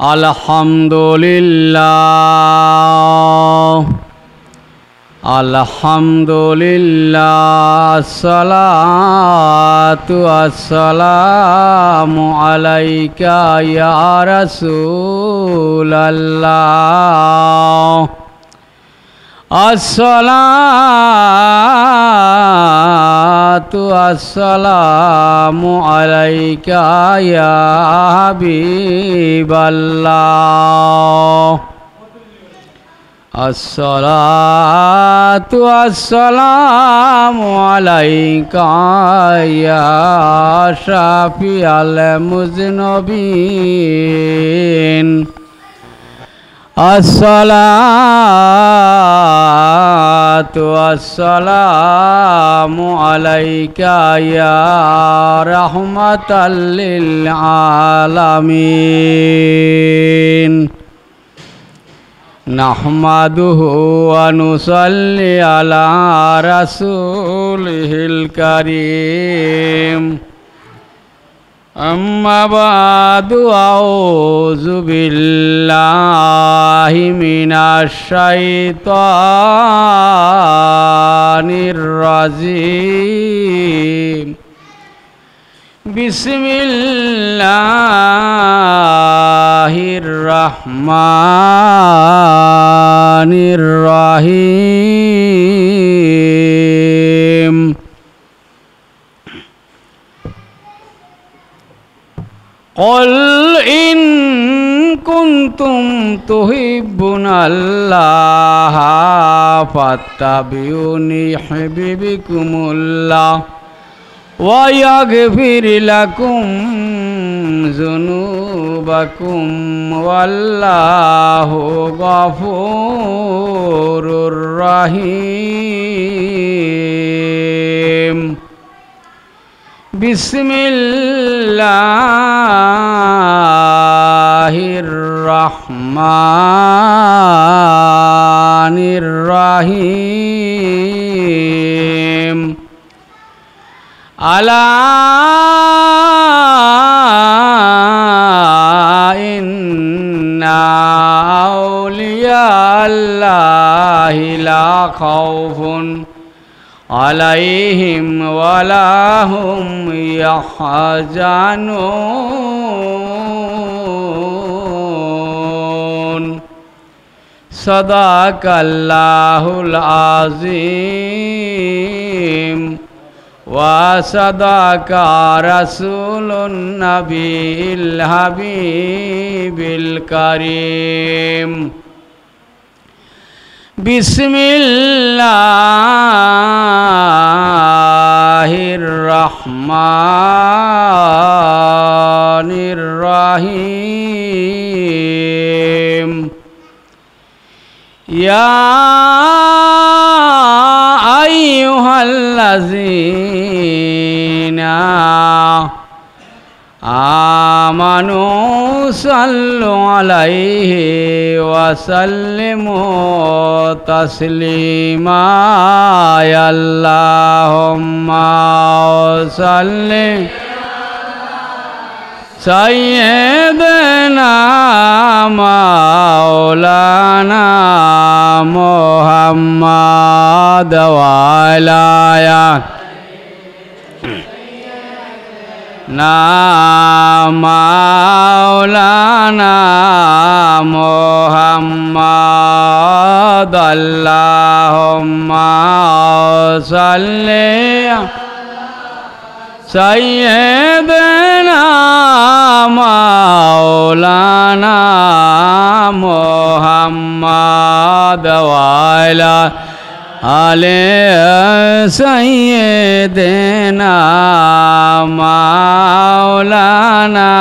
আলহামদুলিল্লাহ আলহামদুলিল্লাহ সালাতু আসসালামু আলাইকা ইয়া রাসূলাল্লাহ আসসালাতু আসসালামু আলাইকা ইয়া হাবিবাল্লাহ আসসালাতু আসসালামু আলাইকা ইয়া শাফিআল মুযনিবিন আসসালাতু আসসালামু আলাইকা ইয়া রাহমাতাল লিল আলামিন নাহমাদুহু ওয়া নুসাল্লি আলা রাসূলিহিল কারীম আম্মা বা'দু আউযু বিল্লাহি মিনাশ শাইতানির রাজীম বিসমিল্লাহির রহমানির রহিম قل إن كنتم تحبون الله فاتبعوني يحببكم الله ويغفر لكم ذنوبكم والله غفور رحيم বিসমিল্লাহির রহমানির রহিম আলা ইন্না আউলিয়া আল্লাহি লা খাউফুন আলাইহিম ওয়ালা হুম ইয়াহজানুন সাদাকাল্লাহুল আযীম ওয়া সাদাকা রাসূলুন নবিয়্যিল হাবিবিল কারীম বিসমিল্লাহির রহমানির রহিম ইয়া আইয়ুহাল্লাযীনা আমানু সাল্লু আলাইহি ওয়া সাল্লিমু তাসলিমা আল্লাহুম্মা সাল্লি সাইয়্যিদানা মাওলানা মুহাম্মাদ ওয়া আলা মাওলানা মুহাম্মাদ আল্লাহুম্মা সাল্লি সাইয়্যিদানা মাওলানা মুহাম্মাদ ওয়া আলা আলে সাইয়্যিদিনা মাওলানা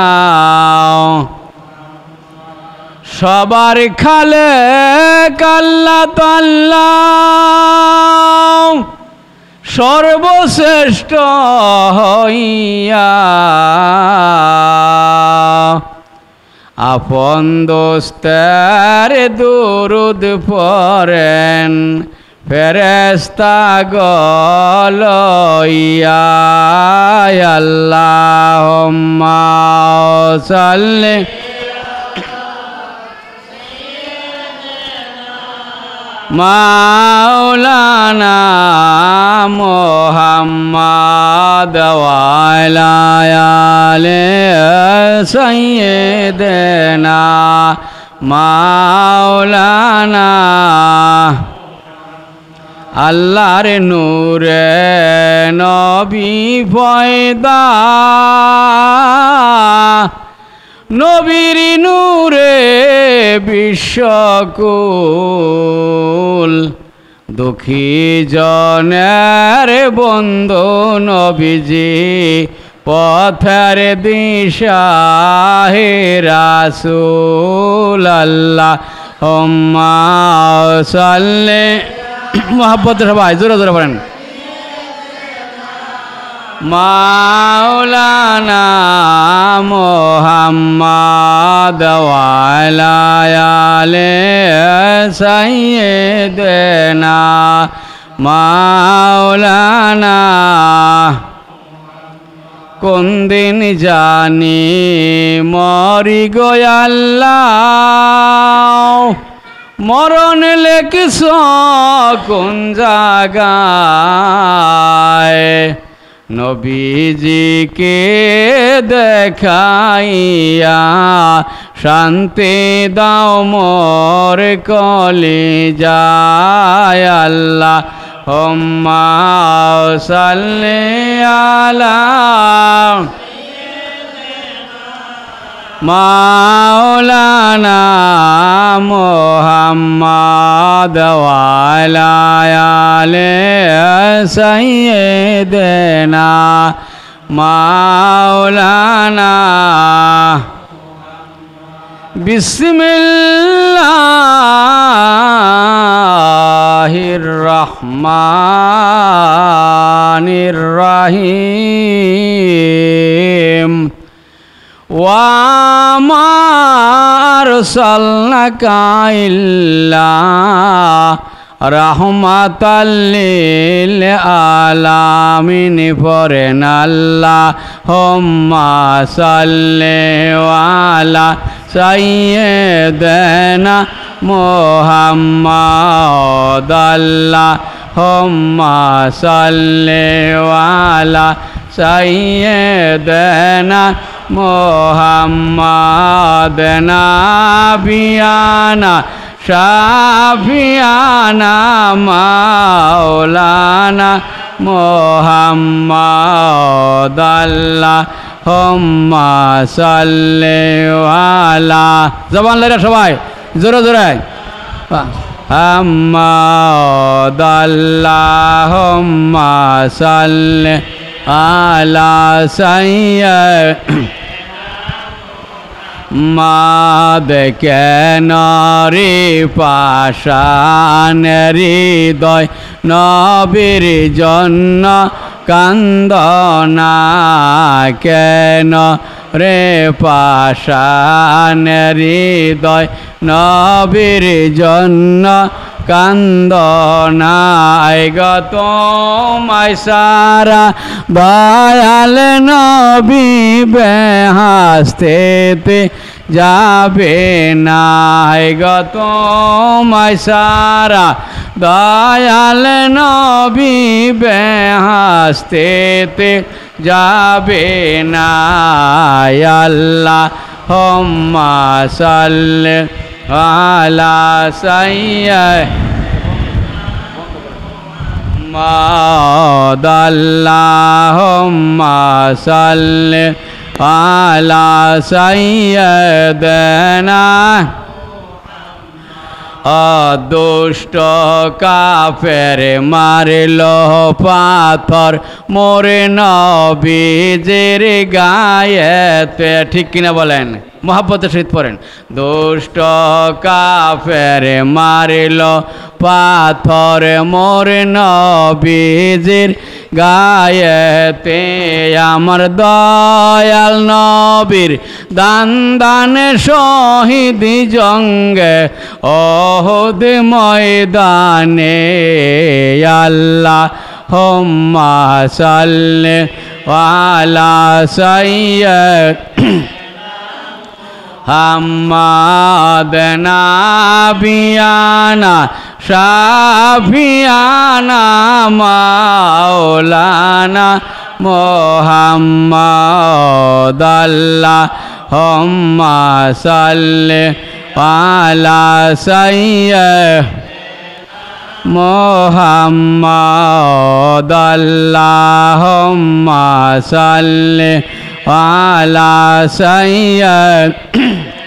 সবার খালেক আল্লাহ তাআলা সর্বশ্রেষ্ঠ হইয়া আপন দোস্তের দুরুদ পড়েন ফেরেশতা গলইয়া আল্লাহুম্মা সাল্লি মাওলানা মুহাম্মদ ওয়া আলা আলি সাইয়্যিদিনা মাওলানা আল্লাহর নূরে নবী পয়দা নবীর নূরে বিশ্বকুল দুঃখী জনের বন্ধু নবীজি পথের দিশা হে রাসূল আল্লাহুম্মা সাল্লি মোহাব্বত সবাই জোরে জোরে পড়েন মাওলানা মুহাম্মদ ওয়া আলা আলি সাইয়্যিদিনা মাওলানা কোন দিন জানি মরি গো আল্লাহ মরণ লেখছ কোন জায়গায় নবীজিকে দেখাইয়া শান্তি দাও মোর কলিজায় আল্লাহুম্মা সাল্লি আলা মাওলানা মুহাম্মদ ওয়া আলা আলি সাইয়্যিদিনা মাওলানা বিসমিল্লাহির রহমানির রহিম ওয়ামা আরসালনাকা ইল্লা রাহমাতাল লিল আলামিন পড়েন আল্লাহুম্মা সাল্লি আলা সাইয়্যিদিনা মুহাম্মদ আল্লাহুম্মা সাল্লি আলা সাইয়্যিদিনা মুহাম্মদ নাবিয়ানা শাফিয়ানা মাওলানা মুহাম্মদ আল্লাহুম্মা সাল্লি আলা জবান লইরা সবাই জোরে জোরে মুহাম্মদ আল্লাহুম্মা সাল্লি আলা সাইয়্যিদিনা মাদ কেন রে পাষাণ হৃদয় নবীর জন্য কান্দনা কেন রে পাষাণ হৃদয় নবীর জন্য কান্দনায় গত মাই সারা দয়াল নবী বেহাস্তেতে যাবে না গত মাই সারা দয়াল নবী বেহাস্তেতে যাবে না আল্লাহুম্মা সাল্লি আলা সাইয়্যিদিনা আল্লাহুম্মা সাল্লি আলা সাইয়্যিদিনা দুষ্ট কাফের মারল পাথর মোরে নবীজির গায়েতে ঠিক কিনা বলেন মোহাব্বতের সহিত পড়েন দুষ্ট কাফের মারল পাথর মোরে নবীজির গায়েতে আমার দয়াল নবীর দান দান শহীদ জঙ্গে ওহুদ ময়দানে আল্লাহুম্মা সাল্লি আলা সাইয়্যিদিনা হাম্মাদ নাবিয়ানা শাফিয়ানা মাওলানা মুহাম্মদ আল্লাহুম্মা সাল্লি আলা সাইয়্যিদিনা মুহাম্মদ আল্লাহুম্মা সাল্লি আলা সাইয়্যিদিনা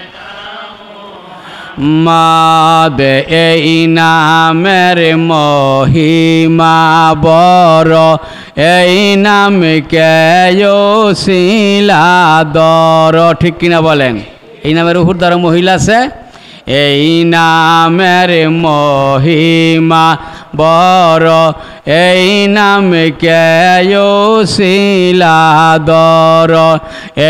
এই নামের মহিমা বড় এই নামকে ওসিলা দর ঠিক কিনা বলেন এই নামের উপর দ্বারা মহিলা আছে এই নামের মহিমা বড় এই নামকে ওসিলা দর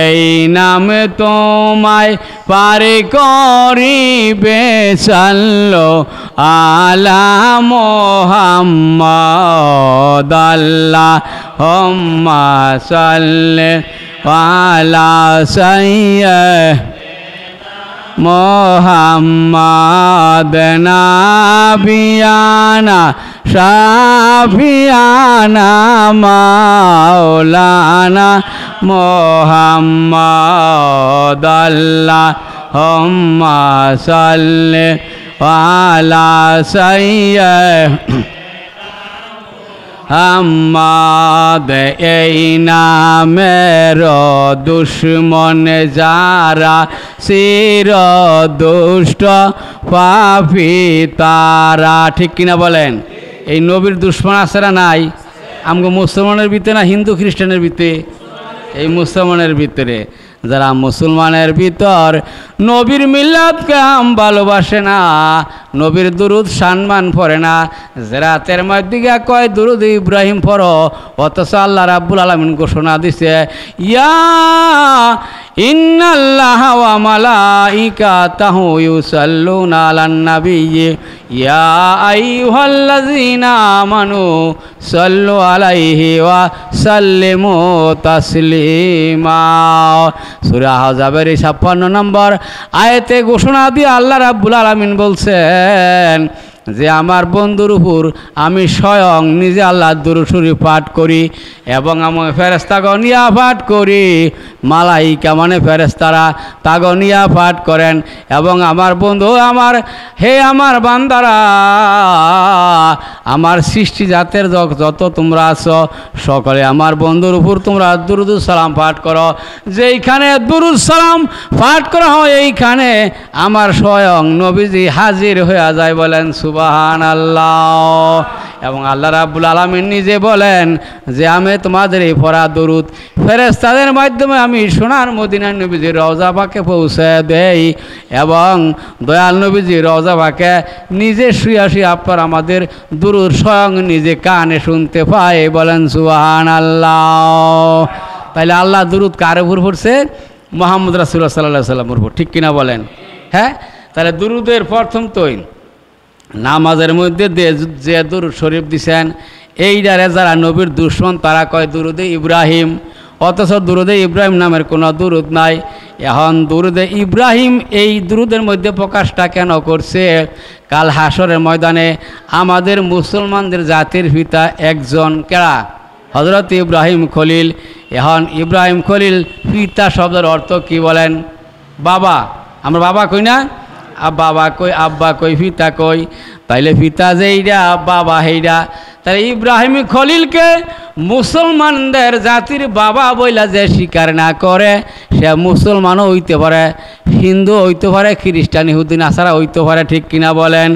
এই নাম তোমায় পারে করিবে সাল্লো আলা মুহাম্মদ আল্লাহুম্মা সাল্লি আলা সাইয়্যিদিনা মুহাম্মদ নাবিয়ানা শাফিয়ানা মাওলানা মুহাম্মদ আল্লাহুম্মা সাল্লি আলা সাইয়্যিদিনা হাম্মাদ এই নামের দুশ্মন যারা চির দুষ্ট পাপী তারা ঠিক কিনা বলেন এই নবীর দুশ্মন আছে না নাই আমগো মুসলমানের ভিতরে না হিন্দু খ্রিস্টানের ভিতরে এই মুসলমানের ভিতরে যারা মুসলমানের ভিতর নবীর মিল্লাতকে ভালোবাসে না নবীর দুরুদ সম্মান পড়ে না রাতের মধ্যে কয় দুরুদ ইব্রাহিম পড়ো অথচ আল্লাহ রাব্বুল আলামিন ঘোষণা দিছে ইয়া ইন্নাল্লাহা ওয়া মালাইকাতাহু ইউসাল্লুনা আলান নাবিয়্যি ইয়া আইয়ুহাল্লাযীনা আমানু সাল্লু আলাইহি ওয়া সাল্লিমু তাসলিমা সূরা আহজাবের 56 নম্বর আয়াতে ঘোষণা দিয়ে আল্লাহ রাব্বুল আলামিন বলছেন যে আমার বন্ধুর উপর আমি স্বয়ং নিজে আল্লাহর দুরূদ শরীফ পাঠ করি এবং আমার ফেরেশতাগণ নিয়া পাঠ করি মালাইকা মানে ফেরেশতারা তাগণ নিয়া পাঠ করেন এবং আমার বন্ধু আমার হে আমার বান্দারা আমার সৃষ্টি জাতের যত তোমরা আছো সকলে আমার বন্ধুর উপর তোমরা দুরূদ সালাম পাঠ করো যেইখানে দুরূদ সালাম পাঠ করা হয় এইখানে আমার স্বয়ং নবীজি হাজির হয়ে যায় বলেন সুবহানাল্লাহ এবং আল্লাহ রাব্বুল আলামিন নিজে বলেন যে আমি তোমাদের এই পড়া দরুদ ফেরেশতাদের মাধ্যমে আমি সোনার মদিনার নবীজির রওজা পাকে পৌঁছে দেই এবং দয়াল নবীজির রওজা পাকে নিজে শুয়ে শুয়ে আপনার আমাদের দরুদ স্বয়ং নিজে কানে শুনতে পায় বলেন সুবহানাল্লাহ তাইলে আল্লাহ দরুদ কার উপর পড়ছে মুহাম্মদ রাসূলুল্লাহ সাল্লাল্লাহু আলাইহি ওয়াসাল্লামের উপর ঠিক কিনা বলেন হ্যাঁ তাহলে দরুদের প্রথম তৈন নামাজের মধ্যে যে দুরূদ শরীফ দিছেন এইটারে যারা নবীর দুশমন তারা কয় দুরুদে ইব্রাহিম অথচ দুরুদে ইব্রাহিম নামের কোনো দুরুদ নাই এখন দুরুদে ইব্রাহিম এই দুরুদের মধ্যে প্রকাশটা কেন করছে কাল হাসরের ময়দানে আমাদের মুসলমানদের জাতির পিতা একজন কেরা হযরত ইব্রাহিম খলিল এখন ইব্রাহিম খলিল পিতা শব্দের অর্থ কি বলেন বাবা আমরা বাবা কই না বাবা কই আব্বা কই পিতা কই তাইলে পিতা যেইটা বাবা হেইটা তাই ইব্রাহিম খলিলকে মুসলমানদের জাতির বাবা বইলা যে স্বীকার না করে সে মুসলমানও হইতে পারে হিন্দু হইতে পারে খ্রিস্টান ইহুদি নাসারা হইতে পারে ঠিক কিনা বলেন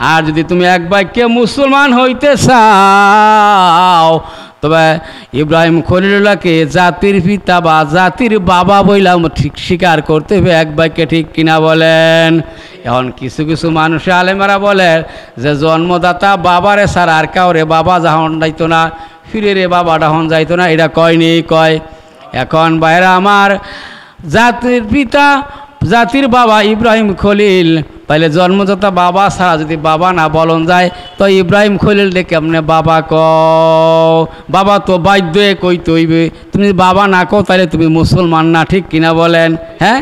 আর যদি তুমি এক বাক্যে মুসলমান হইতে চাও তবে ইব্রাহিম খলিলুল্লাহকে জাতির পিতা বা জাতির বাবা বইলা ঠিক স্বীকার করতে হবে এক বাক্যে ঠিক কিনা বলেন এখন কিছু কিছু মানুষ আলেমারা বলে যে জন্মদাতা বাবারে ছাড়া আর কাউরে বাবা যখন যাইতো না ফিরে রে বাবা যখন যাইতো না এটা কয়নি কয় এখন বাইরে আমার জাতির পিতা জাতির বাবা ইব্রাহিম খলিল তাহলে জন্মদাতা বাবা ছাড়া যদি বাবা না বলন যায় তো ইব্রাহিম খলিল ডে কেমনে বাবা কও বাবা তো বাধ্য কইতে হইবে তুমি বাবা না কও তাহলে তুমি মুসলমান না ঠিক কিনা বলেন হ্যাঁ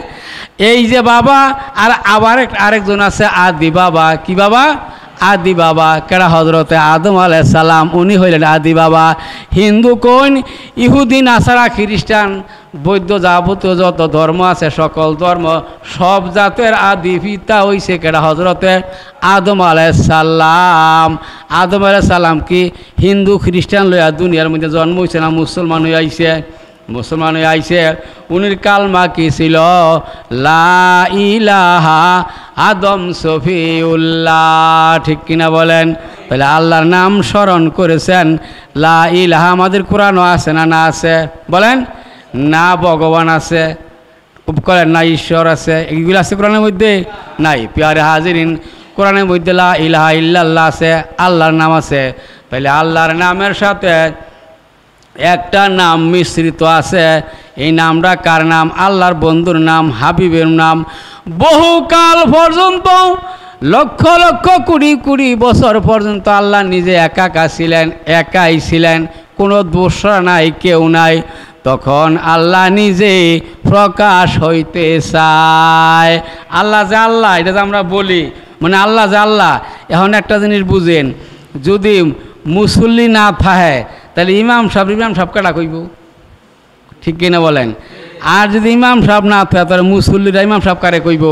এই যে বাবা আর আবার আরেকজন আছে আদি বাবা কি বাবা আদি বাবা কেডা হজরতে আদম আলাইহিস সালাম, উনি হইলেন আদি বাবা। হিন্দু কোন, ইহুদি, নাসারা, খ্রিস্টান, বৌদ্ধ, যাবতীয় যত ধর্ম আছে সকল ধর্ম সব জাতের আদি পিতা হইছে কেডা হজরতে আদম আলাইহিস সালাম। আদম আলাইহিস সালাম কি হিন্দু খ্রিস্টান লইয়া দুনিয়ার মধ্যে জন্ম হইছে না মুসলমান হয়ে আইছে? মুসলমান হয়ে আইছে। উনির কালমা কি ছিল? লা ইলাহা আদম সফিউল্লাহ, ঠিক কিনা বলেন? তাহলে আল্লাহর নাম স্মরণ করেছেন, লা ইলাহা। আমাদের কোরআনও আছে না? না আছে? বলেন না। ভগবান আছে করেন না? ঈশ্বর আছে? এগুলো আছে কোরআনের মধ্যে? নাই। পিয়ারে হাজিরিন, কোরআনের মধ্যে লা ইলাহা ইল্লাল্লাহ আছে, আল্লাহর নাম আছে। তাহলে আল্লাহর নামের সাথে একটা নাম মিশ্রিত আছে। এই নামটা কার নাম? আল্লাহর বন্ধুর নাম, হাবিবের নাম। বহুকাল পর্যন্ত, লক্ষ লক্ষ কোটি কোটি বছর পর্যন্ত আল্লাহ নিজে একা ছিলেন, একাই ছিলেন, কোনো দোসরা নাই, কেউ নাই। তখন আল্লাহ নিজে প্রকাশ হইতে চায়। আল্লাহ যে আল্লাহ, এটা যে আমরা বলি, মানে আল্লাহ যে আল্লাহ। এখন একটা জিনিস বুঝেন, যদি মুসল্লি না থাকে তাহলে ইমাম সাহেব কাটা কইব, ঠিক কিনা বলেন? আর যদি ইমাম সাহেব না থাকে তাহলে মুসল্লিরা ইমাম সাহেব কারে কইব?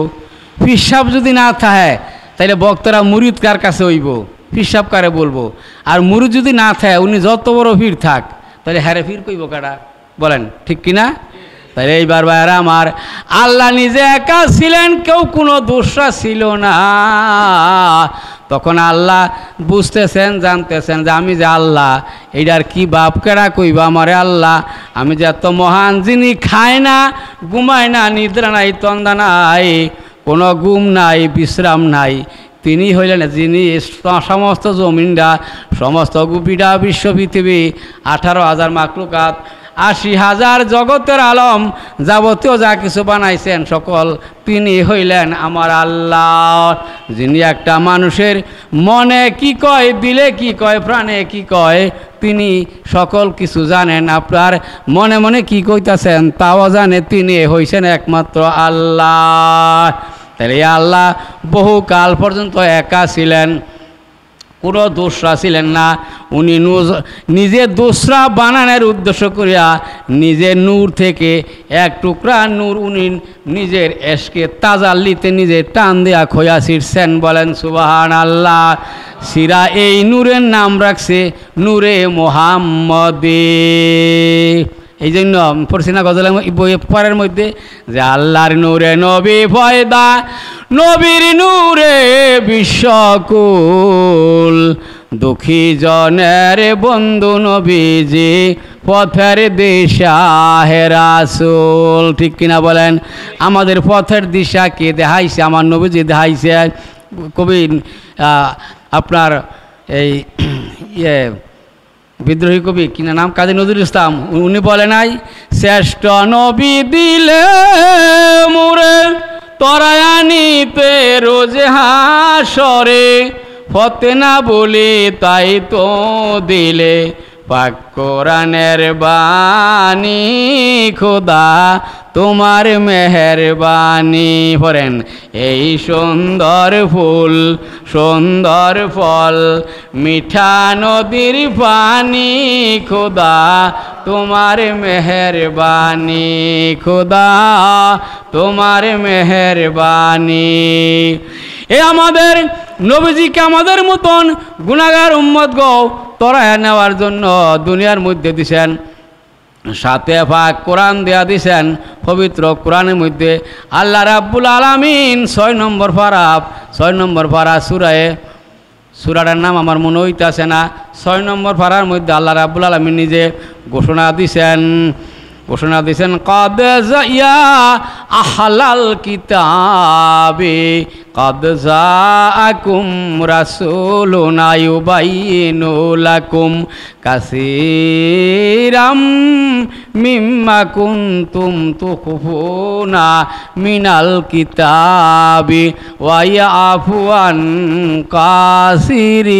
পীর সাহেব যদি না থাকে তাহলে বক্তারা মুরিদ কার কাছে হইব? পীর সাহেব কারে বলবো? আর মুরিদ যদি না থাকে, উনি যত বড় পীর থাক, তাহলে হ্যারে পীর কইব কারা? বলেন ঠিক কিনা? তাহলে এইবার ভাইরা আমার, আল্লাহ নিজে একা ছিলেন, কেউ কোনো দোসরা ছিল না। তখন আল্লাহ বুঝতেছেন, জানতেছেন যে আমি যে আল্লাহ, এইটার কি বাপ কেডা কইবা আমারে? আল্লাহ আমি যে এত মহান, যিনি খায় না, ঘুমায় না, নিদ্রা নাই, তন্দা নাই, কোনো ঘুম নাই, বিশ্রাম নাই, তিনি হইলেন যিনি সমস্ত জমিনটা, সমস্ত গুপিটা, বিশ্ব পৃথিবী, 18,000 মাখলুকাত, 80,000 জগতের আলম, যাবতীয় যা কিছু বানাইছেন সকল তিনি হইলেন আমার আল্লাহ। যিনি একটা মানুষের মনে কি কয়, দিলে কি কয়, প্রাণে কি কয়, তিনি সকল কিছু জানেন। আপনার মনে মনে কি কইতাছেন তাও জানে, তিনি হইছেন একমাত্র আল্লাহ। তাহলে আল্লাহ বহুকাল পর্যন্ত একা ছিলেন, কোনো দোসরা ছিলেন না। উনি নিজে দোসরা বানানোর উদ্দেশ্য করিয়া নিজের নূর থেকে এক টুকরা নূর উনি নিজের এশকে তাজাল্লিতে নিজে টান দেয়া খোয়া ছিঁড়ছেন। বলেন সুবহানাল্লাহ। সিরা এই নূরের নাম রাখছে নূরে মোহাম্মদে। এই জন্য পড়ছি না গজলের পরের মধ্যে যে আল্লাহর নূরে নবী পয়দা, নবীর নূরে বিশ্বকুল, দুঃখী জনের বন্ধু নবীজি, পথের দিশা হে রাসূল, ঠিক কিনা বলেন? আমাদের পথের দিশা কে দেখাইছে? আমার নবীজি দেখাইছে। কবি আপনার এই বিদ্রোহী কবি কিনা নাম, কাজী নজরুল ইসলাম, উনি বলে নাই, শ্রেষ্ঠ নবী দিলে মুরে তরায়ানিতে রোজে হাসরে, ফতে না বলি তাই তো দিলে, পাক কোরআনের বাণী, খোদা তোমার মেহেরবানি। পড়েন, এই সুন্দর ফুল, সুন্দর ফল, মিঠা নদীর পানি, খোদা তোমার মেহেরবানি, খোদা তোমার মেহেরবানি। এ আমাদের নবীজিকে আমাদের মতন গুনাহগার উম্মত গো তরায়া নেওয়ার জন্য দুনিয়ার মধ্যে দিছেন, সাথে পাক কোরআন দেয়া দিছেন। পবিত্র কোরআনের মধ্যে আল্লাহ রাব্বুল আলামিন 6 নম্বর পারা সূরাটার নাম আমার মনে হইতাছে না, 6 নম্বর পারার মধ্যে আল্লাহ রাব্বুল আলামিন নিজে ঘোষণা দিছেন কাদ ইয়া আহলাল কিতাবি কাদ জাআকুম রাসূলুনা ইউবাইয়িনু লাকুম কাসীরাম মিম্মা কুনতুম তুখফুনা মিনাল কিতাবি ওয়া ইয়াফু আন কাসিরিন।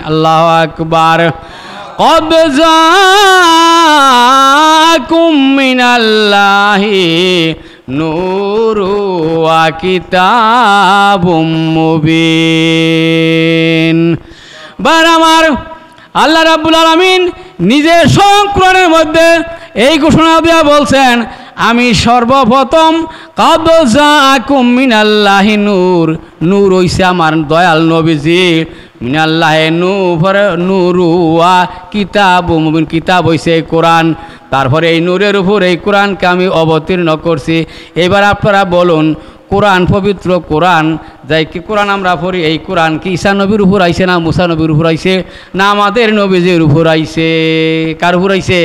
আল্লাহু আকবার। قد جاءكم من الله নূরু ওয়া কিতাবুম মুবিন। বার আমার আল্লাহ রাব্বুল আলামিন নিজে স্বয়ং কোরআনের মধ্যে এই ঘোষণা দিয়া বলছেন, আমি সর্বপ্রথম কাদ জাআকুম মিনাল্লাহি নূর, নূর হইছে আমার দয়াল নবীজি, মিনাল্লাহি নূরু ওয়া কিতাবুম মুবিন, কিতাব হইছে কোরআন। তারপরে এই নূরের উপর এই কোরআনকে আমি অবতীর্ণ করছি। এবার আপনারা বলুন, কোরআন পবিত্র কোরআন, যাই কি কোরআন আমরা পড়ি, এই কোরআন কি ঈসা নবীর উপর আইছে না মুসা নবীর উপর আইছে না আমাদের নবীজির উপর আইছে? কার উপর আইছে?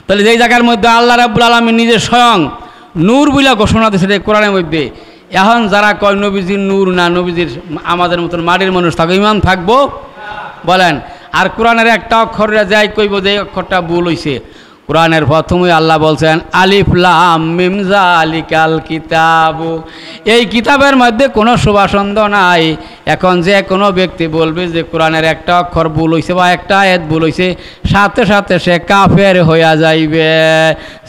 তাহলে যেই জায়গার মধ্যে আল্লাহ রাব্বুল আলামিন নিজে স্বয়ং নূর বইলা ঘোষণা দিয়েছে এই কোরআনের মধ্যে, এখন যারা কয় নবীজির নূর না, নবীজির আমাদের মতন মাটির মানুষ থাকবে, ইমান থাকবো বলেন? আর কোরআনের একটা অক্ষর যাই কইব যে অক্ষরটা ভুল হইছে। কোরআনের প্রথমে আল্লাহ বলছেন আলিফ লাম মিম যালিকাল কিতাবু, এই কিতাবের মধ্যে কোনো শুভাসন্দ নাই। এখন যে কোনো ব্যক্তি বলবে যে কোরআনের একটা অক্ষর ভুল হইছে বা একটা আয়াত ভুল হইছে, সাথে সাথে সে কাফের হইয়া যাইবে।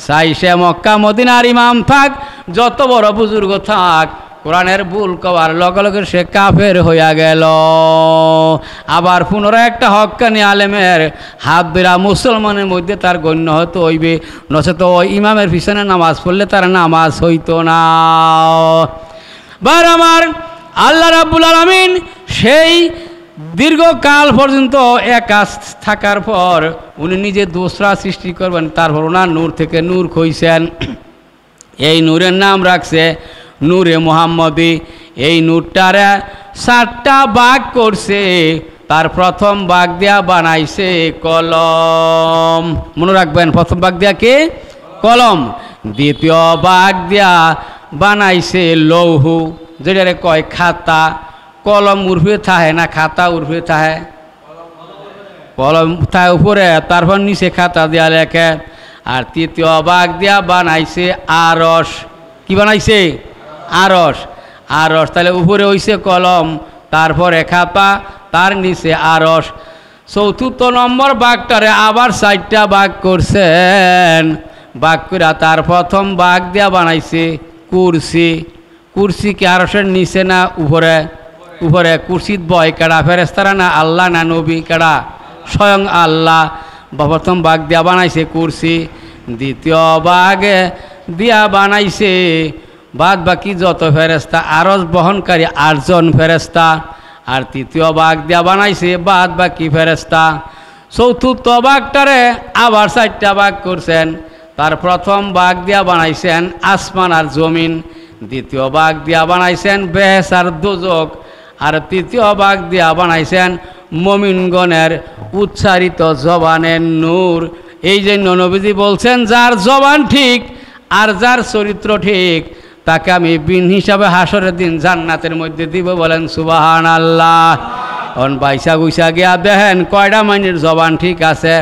চাই সে মক্কা মদিনার ইমাম থাক, যত বড় বুজুর্গ থাক, কোরআনের ভুল কওয়ার লগে লগে সে কাফের হইয়া গেল। আবার পুনরায় একটা হক্কানি আলেমের হাত ধরা মুসলমানের মধ্যে তার গণ্য হতে হইবে, নচেত ওই ইমামের পিছনে নামাজ পড়লে তার নামাজ হইতো না। বার আমার আল্লাহ রাব্বুল আলামিন সেই দীর্ঘকাল পর্যন্ত একা থাকার পর উনি নিজে দোসরা সৃষ্টি করবেন, তারপর ওনার নূর থেকে নূর কইছেন। এই নূরের নাম রাখছে নূরে মুহাম্মদি। এই নূরটারে 7টা ভাগ করছে। তার প্রথম ভাগ দিয়া বানাইছে কলম, মনে রাখবেন, প্রথম ভাগ দিয়া কে? কলম। দ্বিতীয় ভাগ দিয়া বানাইছে লৌহ, যেটারে কয় খাতা। কলম উর্ফে থাহে না খাতা উর্ফে থাহে? কলম থাহে উপরে, তারপর নিচে খাতা দিয়া লেখে। আর তৃতীয় ভাগ দিয়া বানাইছে আরশ। কি বানাইছে? আরশ। আরশ তাহলে উপরে হইছে কলম, তারপরে খাতা, তার নিচে আরশ। চতুর্থ নম্বর ভাগটারে আবার 4টা ভাগ করছেন। ভাগ করে তার প্রথম ভাগ দিয়া বানাইছে কুরসি। কুরসি কি আরশের নিচে না উপরে? উপরে। কুরসিত বয় কেডা? ফেরেশতারা না আল্লাহ না নবী? কেডা? স্বয়ং আল্লাহ। প্রথম ভাগ দিয়া বানাইছে কুরসি। দ্বিতীয় ভাগ দিয়া বানাইছে বাদ বাকি যত ফেরেশতা, আরশ বহনকারী 8 জন ফেরেশতা। আর তৃতীয় ভাগ দিয়া বানাইছে বাদ বাকি ফেরেশতা। চতুর্থ ভাগটারে আবার 4টা ভাগ করছেন। তার প্রথম ভাগ দিয়া বানাইছেন আসমান আর জমিন। দ্বিতীয় ভাগ দিয়া বানাইছেন বেহেশত আর দোজখ। আর তৃতীয় ভাগ দিয়া বানাইছেন মুমিনগণের উচ্চারিত জবানের নূর। এই জন্য নবীজি বলছেন, যার জবান ঠিক আর যার চরিত্র ঠিক, তাকে আমি বিন হিসাবে হাসরের দিন জান্নাতের মধ্যে দিব। বলেন সুবহানাল্লাহ। এখন বাইসা গুইসা গিয়া দেখেন কয়টা মাইনের জবান ঠিক আছে।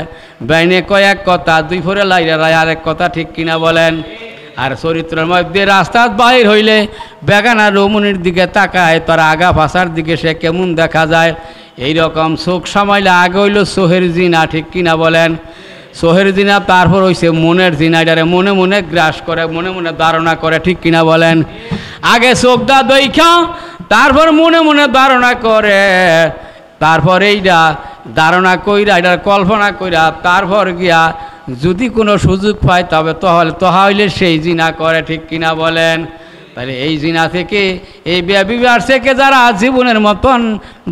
বাইনে কয় এক কথা, 2 ফোরে লাইরা রায় আরেক কথা, ঠিক কিনা বলেন? আর চরিত্রের মধ্যে রাস্তাত বাহির হইলে বেগানা রমণীর দিকে তাকায়, তার আগা ফাঁসার দিকে সে কেমন দেখা যায়। এইরকম চোখ সামাইলে আগে হইল সোহের জিনা, ঠিক কিনা বলেন? সোহের জিনা। তারপর হইছে মনের জিনা, এটারে মনে মনে গ্রাস করে, মনে মনে ধারণা করে, ঠিক কিনা বলেন? আগে চোখটা দেখা, তারপর মনে মনে ধারণা করে, তারপর এইটা ধারণা কইরা, এটার কল্পনা কইরা, তারপর গিয়া যদি কোনো সুযোগ পায় তবে হইলে সেই জিনা করে, ঠিক কিনা বলেন? তাহলে এই জিনা থেকে, এই বিবাহ থেকে যারা জীবনের মতন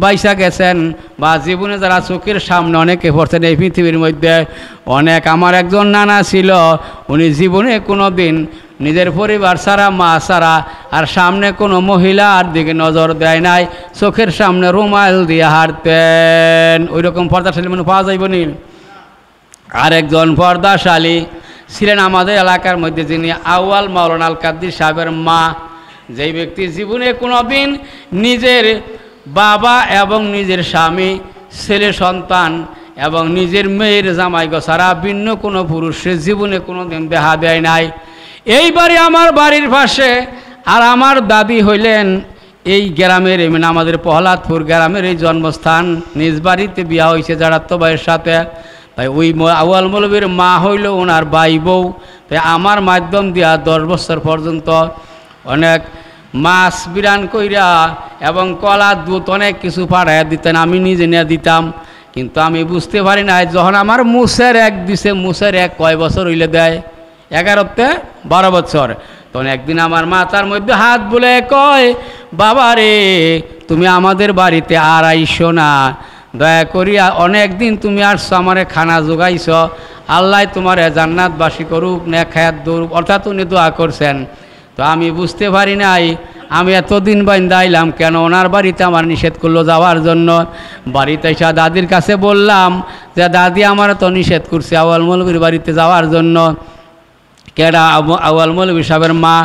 বাইসা গেছেন, বা জীবনে যারা চোখের সামনে অনেকে পড়ছেন এই পৃথিবীর মধ্যে, অনেক। আমার একজন নানা ছিল, উনি জীবনে কোনো দিন নিজের পরিবার ছাড়া, মা ছাড়া আর সামনে কোনো মহিলার দিকে নজর দেয় নাই, চোখের সামনে রুমাল দিয়ে হাঁটতেন। ওই রকম পর্দাশালী মানে পাওয়া যাইব নি? আরেকজন পর্দাশালী ছিলেন আমাদের এলাকার মধ্যে, যিনি আউয়াল মাওলানা আল কাদ্দির সাহেবের মা। যেই ব্যক্তি জীবনে কোনো দিন নিজের বাবা এবং নিজের স্বামী, ছেলে সন্তান এবং নিজের মেয়ের জামাইগো ছাড়া ভিন্ন কোনো পুরুষের জীবনে কোনো দিন দেখা দেয় নাই। এইবারে আমার বাড়ির পাশে, আর আমার দাদি হইলেন এই গ্রামের, মানে আমাদের প্রহ্লাদপুর গ্রামের এই জন্মস্থান। নিজ বাড়িতে বিয়া হয়েছে জাড়াত্ত ভাইয়ের সাথে। তাই ওই আউয়াল মৌলবীর মা হইল ওনার ভাই বউ। তো আমার মাধ্যম দিয়া 10 বছর পর্যন্ত অনেক মাছ বিরান কইরা এবং কলা দুধ অনেক কিছু পাঠাইয়া দিতেন, আমি নিজে নিয়ে দিতাম। কিন্তু আমি বুঝতে পারি না, যখন আমার মুসের এক দিছে, মুসের এক কয় বছর হইলে দেয়, 11তে 12 বছর। তখন একদিন আমার মাথার মধ্যে হাত বুলে কয়, বাবা রে তুমি আমাদের বাড়িতে আর আইসো না, দয়া করিয়া অনেক দিন তুমি আসছো, আমারে খানা যোগাইছ, আল্লাহ তোমার জান্নাতবাসী করুক, নেখায়াত দৌড়ুক, অর্থাৎ উনি দোয়া করছেন। তো আমি বুঝতে পারি নাই, আমি এতদিন বাইন্দা আইলাম কেন, ওনার বাড়িতে আমার নিষেধ করলো যাওয়ার জন্য। বাড়িতে এসে দাদির কাছে বললাম যে দাদি আমার তো নিষেধ করছে আউয়াল মৌলবীর বাড়িতে যাওয়ার জন্য। কেডা? আউয়াল মৌলবী সাহেবের মা।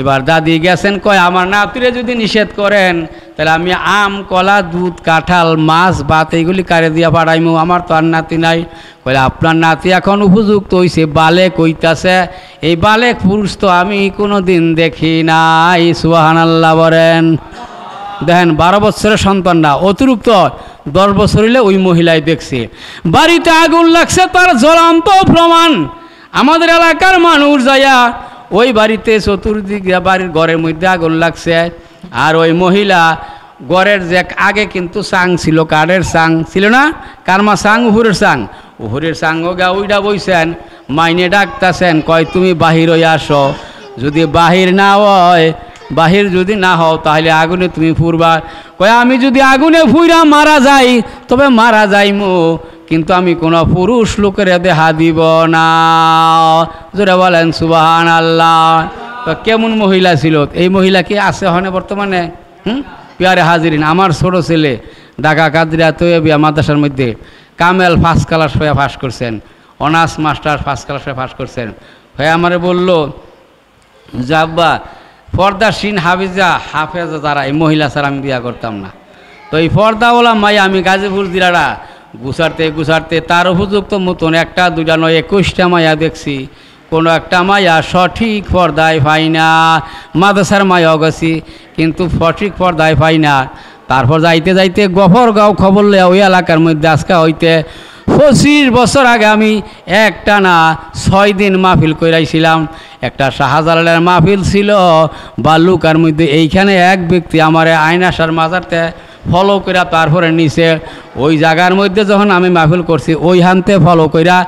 এবার দাদি গেছেন, কয় আমার নাতিরে যদি নিষেধ করেন তাহলে আমি আম, কলা, দুধ, কাঁঠাল, মাছ, ভাত এইগুলি কারে দিয়া পাঠাইমু, আমার তো আর নাতি নাই। কইলে আপনার নাতি এখন উপযুক্ত হইছে, বালেক হইতাছে, এই বালেক পুরুষ তো আমি কোনো দিন দেখি নাই। সুবহানাল্লাহ বলেন। দেখেন 12 বছরের সন্তান না, অতিরিক্ত 10 বছর হইলে ওই মহিলাই দেখছে। বাড়িতে আগুন লাগছে তার জ্বলন্ত প্রমাণ। আমাদের এলাকার মানুষ যাইয়া ওই বাড়িতে চতুর্দিকে বাড়ির ঘরের মধ্যে আগুন লাগছে, আর ওই মহিলা ঘরের যে আগে কিন্তু সাং ছিল, কাঠের সাং ছিল না, কারমা সাং, উহুরের সাং, উহুরের সাং গা ওইটা বইছেন, মাইনে ডাকতেছেন, কয় তুমি বাহির হয়ে আসো, যদি বাহির না হয়, বাহির যদি না হও তাহলে আগুনে তুমি ফুরবা। কয় আমি যদি আগুনে ফুইরা মারা যাই তবে মারা যাইমু, কিন্তু আমি কোনো পুরুষ লোকের দেখা দিব না। জোরে বলেন সুবহানাল্লাহ। তো কেমন মহিলা ছিল এই মহিলা? কি আছে হনে বর্তমানে? পিয়ারে হাজিরিন, আমার ছোট ছেলে ঢাকা কাদরিয়া তৈয়বিয়া মাদ্রাসার মধ্যে কামেল ফার্স্ট ক্লাস হয়ে পাস করছেন, অনার্স মাস্টার ফার্স্ট ক্লাস হয়ে পাস করছেন। হয়ে আমারে বললো যে আব্বা পর্দাসীন হাফেজা যারা, এই মহিলা ছাড়া আমি বিয়া করতাম না। তো এই পর্দাওয়ালা মাই আমি গাজীপুর জেলারা গুছারতে গুছারতে তার উপযুক্ত মতন 1টা 2টা নয় 21টা মায়া দেখছি, কোনো একটা মায়া সঠিক পর্দায় পাই না। মাদ্রাসার মায়াও গেছি কিন্তু সঠিক পর্দায় পাই না। তারপর যাইতে যাইতে গফরগাঁও খবর লইয়া ওই এলাকার মধ্যে আজকে হইতে 25 বছর আগে আমি একটা না 6 দিন মাহফিল কইরাইছিলাম। একটা শাহজালালের মাহফিল ছিল বালুকার মধ্যে। এইখানে এক ব্যক্তি আমার আয়নাশার মাজারতে ফলো কইরা তারপরে নিচে ওই জায়গার মধ্যে যখন আমি মাহফিল করছি ওই হানতে ফলো কইরা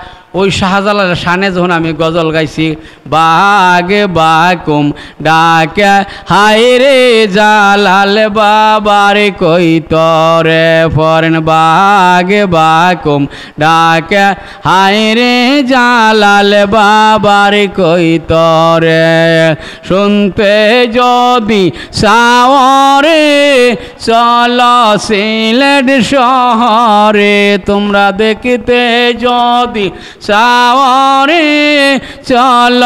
ওই শাহজালালের শানে যখন আমি গজল গাইছি, বাগে বাকুম ডাকে হায় রে জালাল বাবারে কই তরে ফরেন, বাগে বাকুম ডাকে হায় রে জালাল বাবারে কই তরে, শুনতে যদি সাওরে চল সিলেট শহরে, তোমরা দেখতে যদি সাওরে চল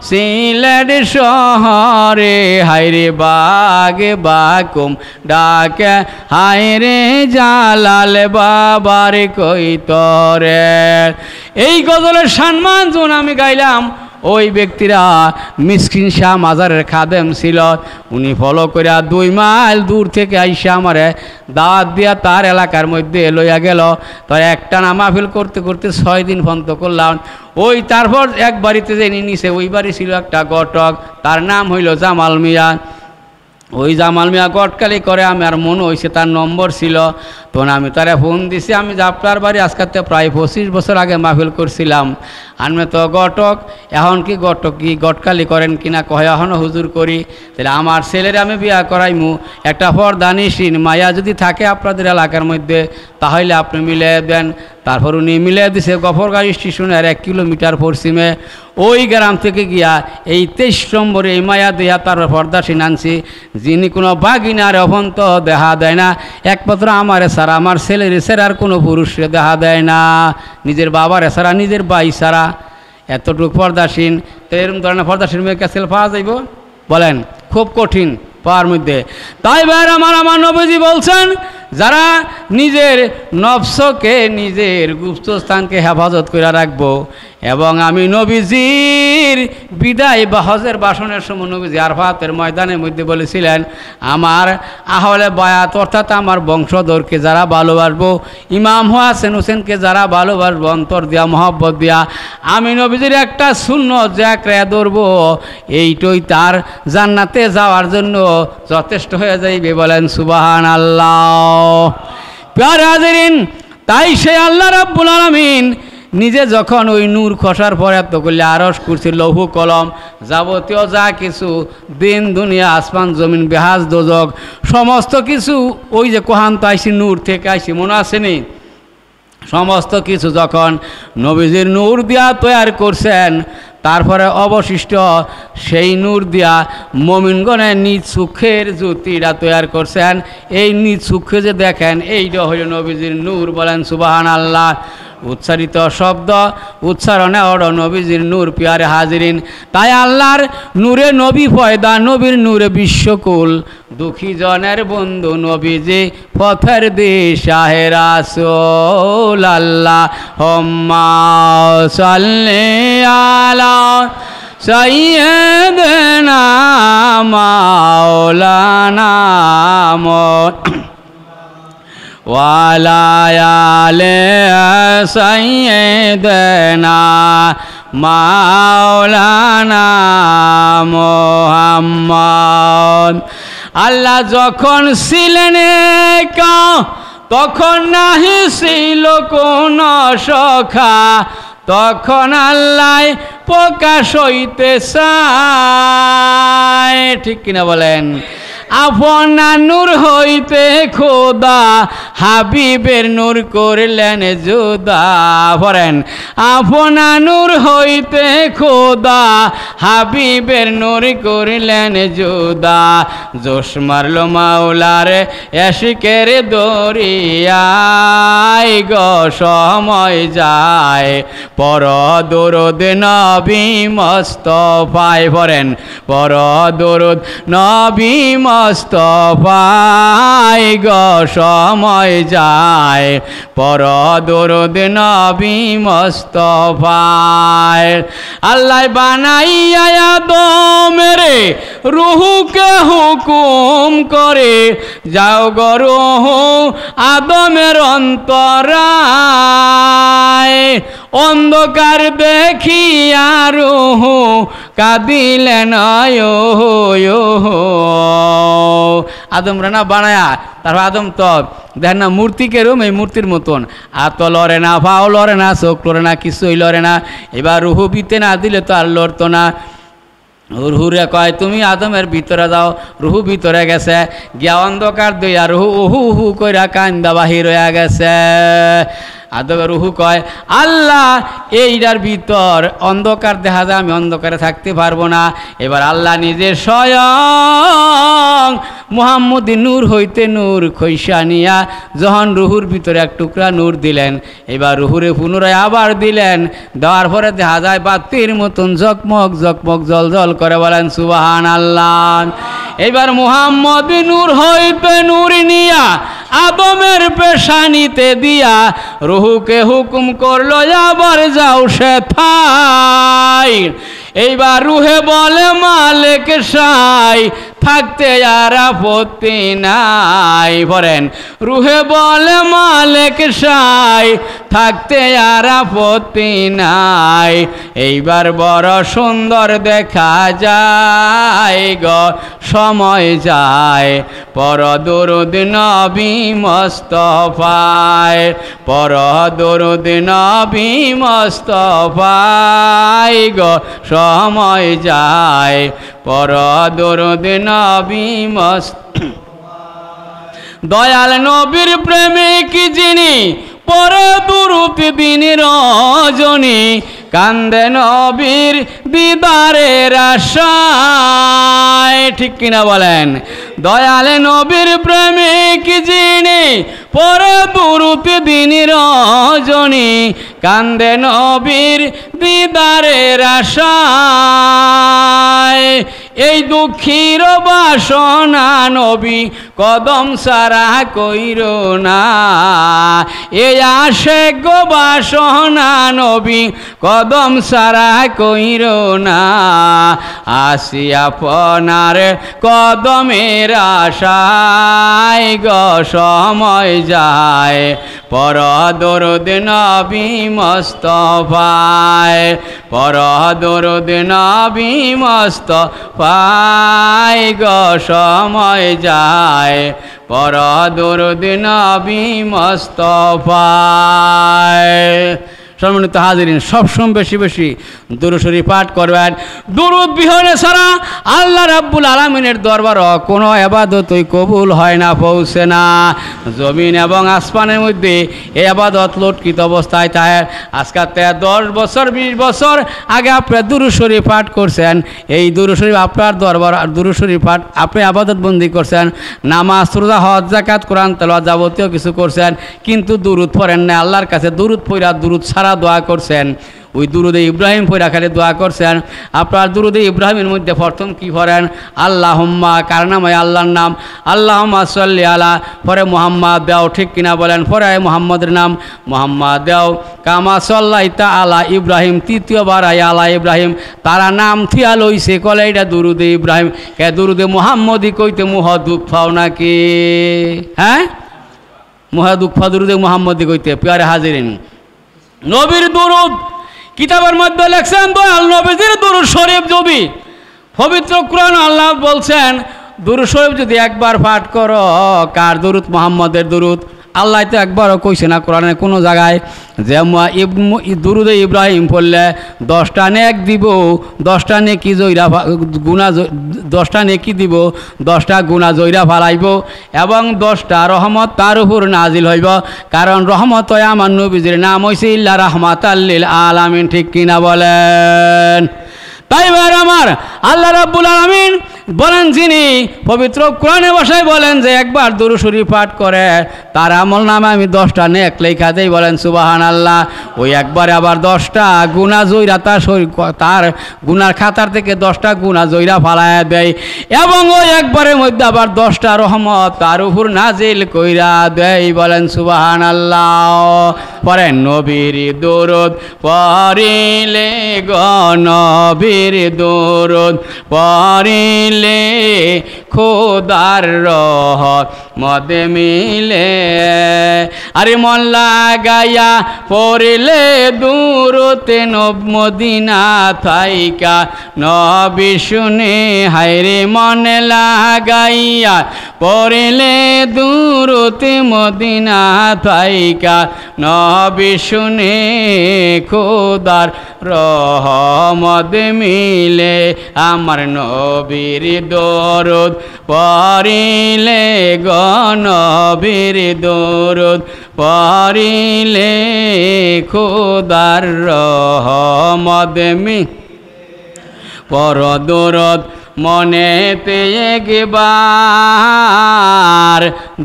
সিলেট শহরে, হায়রে বাগে বাকুম ডাকে হায়রে জালাল বাবারে কই তরে। এই গজলের সম্মান যখন আমি গাইলাম, ওই ব্যক্তিরা মিসকিন শাহ মাজারের খাদেম ছিল, উনি ফলো করে 2 মাইল দূর থেকে আইসা আমারে দাওয়াত দিয়া তার এলাকার মধ্যে লইয়া গেল। তার একটা মাহফিল করতে করতে 6 দিন পর্যন্ত করলাম। ওই তারপর এক বাড়িতে যে নিছে, ওই বাড়ি ছিল একটা ঘটক, তার নাম হইল জামাল মিয়া। ওই জামাল মিয়া গটকালি করে, আমি আর মনে হয়েছে তার নম্বর ছিল, তখন আমি তারে ফোন দিছি, আমি যে আপনার বাড়ি আজকাতে প্রায় 25 বছর আগে মাহফিল করছিলাম, আমি তো ঘটক, এখন কি ঘটক কি গটকালি করেন কিনা? কয় এখনও হুজুর করি। তাহলে আমার ছেলের আমি বিয়া করাইমু, একটা পর্দানিসীন মায়া যদি থাকে আপনাদের এলাকার মধ্যে তাহলে আপনি মিলিয়ে দেন। তারপর উনি মিলিয়ে দিছে গফরগাঁও স্টেশনের 1 কিলোমিটার পশ্চিমে ওই গ্রাম থেকে গিয়া এই 23 নম্বরে এই মায়া দেয়া তার পর্দাসীন আনছি, যিনি কোনো বাগিনার অভন্ত দেখা দেয় না, একমাত্র আমার ছাড়া, আমার ছেলের ছাড়া আর কোনো পুরুষে দেখা দেয় না, নিজের বাবার ছাড়া, নিজের ভাই ছাড়া, এতটুকু পর্দাসীন। তো এরকম ধরনের পর্দাসীন মেয়ের কাছে পাওয়া যাইব? বলেন, খুব কঠিন পাওয়ার মধ্যে। তাই ভাই আমার নবীজি বলছেন, যারা নিজের নফসকে, নিজের গুপ্তস্থানকে হেফাজত করে রাখবো, এবং আমি নবীজি নবীজির বিদায় বা হজের ভাষণের সময় নবীজি আরফাতের ময়দানের মধ্যে বলেছিলেন, আমার আহলে বায়াত অর্থাৎ আমার বংশধরকে যারা ভালোবাসবো, ইমাম হাসান হোসেনকে যারা ভালোবাসবো অন্তর দিয়া মহব্বত দিয়া, আমি নবীজির একটা সুন্নত যে আঁকড়ে ধরবো, এইটাই তার জান্নাতে যাওয়ার জন্য যথেষ্ট হয়ে যাইবে। বলেন সুবহানাল্লাহ। প্যারে হাজিরিন, তাই সে আল্লাহ রাব্বুল আলামিন নিজে যখন ওই নূর খসার পর এত করলে আরশ কুরসি লৌহ কলম যাবতীয় যা কিছু দিন দুনিয়া আসমান জমিন বেহাজ দোজক সমস্ত কিছু ওই যে কোহান তো আইসি নূর থেকে আইসি মনে আসেনি, সমস্ত কিছু যখন নবীজির নূর দিয়া তৈয়ার করছেন, তারপরে অবশিষ্ট সেই নূর দিয়া মুমিনগণের নিজ চক্ষের জ্যোতিটা তৈয়ার করছেন। এই নিজ চক্ষে যে দেখেন এইটা হইল নবীজির নূর। বলেন সুবহানাল্লাহ। উচ্চারিত শব্দ উচ্চারণে অড নবীজির নূর। পিয়ারে হাজিরিন, তাই আল্লাহর নূরে নবী পয়দা, নবীর নূরে বিশ্বকুল, দুঃখী জনের বন্ধু নবীজি পথের দিশাহে রাসূল। আল্লাহুম্মা সাল্লি আলা সাইয়্যিদিনা মাওলানা ওয়ালা আলে সাইয়্যিদিনা মাওলানা মুহাম্মদ। আল্লাহ যখন ছিলেন একা, তখন নাহি ছিল কোন সখা, তখন আল্লাহ প্রকাশ হইতে চায়। ঠিক কিনা বলেন? আপনা নূর হইতে খোদা হাবিবের নূর করলেন জুদা। বলেন, আপনা নূর হইতে খোদা হাবিবের নূর করলেন জুদা। জোশ মারল মাওলার এশিকের দরিয়ায়, গো সময় যায় পর দরুদ নবী মুস্তাফায়। বলেন, পর দরুদ নবী মুস্তাফায়, গো সময় যায় পর দরুদ নবী মুস্তাফায়। আল্লাহ বানাইয়া আদমের রূহকে হুকুম করে, যাও গো রূহ আদমের অন্তরায়। অন্ধকার দেখিয়া রূহ কাঁদিলেন আদম রানা বানায়া। তারপর আদম তো দেখেন না মূর্তিকে রুম, এই মূর্তির মতন হাত লড়ে না, পাও লড়ে না, চোখ লড়ে না, কিছুই লড়ে না। এবার রুহু বিতে না দিলে তো আর লড়তো না। রুহুরে কয় তুমি আদমের ভিতরে যাও। রুহু ভিতরে গেছে, গিয়া অন্ধকার দইয়া রুহু উহু উহু কইরা কান্দা বাহির হয়ে গেছে। আদম রুহু কয়, আল্লাহ এইটার ভিতর অন্ধকার দেখা যায়, আমি অন্ধকারে থাকতে পারবো না। এবার আল্লাহ নিজে স্বয়ং মুহাম্মদী নূর হইতে নূর খৈসা নিয়া যখন রুহুর ভিতরে এক টুকরা নূর দিলেন, এবার রুহুরে পুনরায় আবার দিলেন। দেওয়ার পরে দেখা যায় বাতির মতন ঝকমক ঝকমক জল জল করে। বলেন সুবহানাল্লাহ। এবার মুহাম্মদী নূর হইতে নূর নিয়া আদমের পেশানিতে দিয়া রুহুকে হুকুম করলো আবার যাও সে থাই। এইবার রুহে বলে মালিক সাই, থাকতে আর আপত্তি নাই। বলেন, রুহে বলে মালিক সাই, থাকতে আর আপত্তি নাই। এইবার বড় সুন্দর দেখা যায়, গো সময় যায় পর দরুদ নবী মুস্তাফায়, পর দরুদ নবী মুস্তাফায়, গো সময় যায় পর দরুদ নবী মুস্তাফায়। দয়াল নবীর প্রেমিক যিনি পরে দুরুদ দিন রজনী, কান্দে নবীর দিদারের আশায়। ঠিক কিনা বলেন? দয়াল নবীর প্রেমিক যিনি পরে দুরুদ দিন রজনী, কান্দে নবীর দিদারের আশায়। এই দুঃখীর বাসনা নবী কদম সারা কইর না, এই আশেক বাসনা নবী কদম সারা কইর না, আসি আপনার কদমের আশায় গো সময় যায়, পর দরুদ নবী মুস্তাফায়, পর দরুদ নবী মুস্তাফায় গো সময় যায়, পর দরুদ নবী মুস্তাফায়। সম্মানিত হাজিরিন, সবসময় বেশি বেশি দুরূদ শরীফ পাঠ করবেন। দুরূদ বিহীনে ছাড়া আল্লাহ রাব্বুল আলামিনের দরবারে কোনো ইবাদতই কবুল হয় না, পৌঁছে না। জমিন এবং আসমানের মধ্যে এই ইবাদত লটকিত অবস্থায় থাকে। আজকে 10 বছর 20 বছর আগে আপনি দুরূদ শরীফ পাঠ করছেন, এই দুরূদ শরীফ আপনার দরবার দুরূদ শরীফ পাঠ আপনি ইবাদত বন্দি করছেন, নামাজ রোজা হজ যাকাত কোরআন তেলাওয়াত যাবতীয় কিছু করছেন, কিন্তু দুরূদ পড়েন না। আল্লাহর কাছে দুরূদ পড়া দুরূদ ছাড়া দোয়া করছেন, ওই দুরুদে ইব্রাহিম পড়া খালি দোয়া করছেন। আপনার দুরুদে ইব্রাহিমের মধ্যে প্রথম কি পড়েন? আল্লাহুম্মা, কার নাম? আল্লাহর নাম। আল্লাহুম্মা সাল্লি আলা, পরে মুহাম্মদ দেও, ঠিক কিনা বলেন? পরে মুহাম্মদের নাম মুহাম্মদ দেও, কামা সাল্লাইতা আলা ইব্রাহিম, তৃতীয়বার আলা ইব্রাহিম, তারা নাম থিয়া লইছে কলে এটা দুরুদে ইব্রাহিম। কে দুরুদে মুহাম্মদি কইতে মুহ দুঃখ পাও নাকি? হ্যাঁ, মুহ দুঃখ পাও দুরুদে মুহাম্মদি কইতে। প্রিয় হাজিরিন, নবীর দুরুদ কিতাবের মধ্যে লেখছেন দয়াল নবীজির দুরুদ শরীফ যদি পবিত্র কুরআন আল্লাহ বলছেন দুরুদ শরীফ যদি একবার পাঠ করো, কার দুরুদ? মুহাম্মদের দুরুদ। আল্লাহ তো একবারও কইছে না কোরআনের কোনো জায়গায় যে দুরুদে ইব্রাহিম পড়লে 10টা নেক দিব, 10টা নেকি জয়রা গুণা, 10টা নেকি দিব, 10টা গুণা জয়রা ফালাইব এবং 10টা রহমত তার উপর নাজিল হইব। কারণ রহমত হয় আমার নবীজির নাম হইছে ইল্লা রাহমাতাল লিল আলামিন, ঠিক কিনা বলেন? তাই ভাই আমার, আল্লাহ রাব্বুল আলামিন বলেন, যিনি পবিত্র কোরআনের ভাষায় বলেন যে একবার দুরূদ শরীফ পাঠ করে তার আমল নামে আমি 10টা নেক লেখা দেই, বলেন সুবহানাল্লাহ। ওই একবার আবার 10টা গুনাহ জয়রা তার গুনার খাতার থেকে 10টা গুনাহ জয়রা ফালায়া দেয় এবং ওই একবারের মধ্যে আবার 10টা রহমত তার উপর নাজিল কইরা দেয়, বলেন সুবহানাল্লাহ। পরে নবীর দুরূদ পড়িলে গো, নবীর দুরূদ পড়িলে খোদার রহমত মিলে, আরে মন লাগাইয়া পড়লে দুরূদ মদিনা থাইকা নবী শুনে, হায়রে মন লাগাইয়া পড়লে দুরূদ মদিনা থাইকা নবী শুনে, খোদার রহমত মিলে। আমার নবীর দরুদ পড়িলে গো, নবীর দরুদ পড়িলে খোদার রহমত মিলে। পর দরুদ মনেতে একবার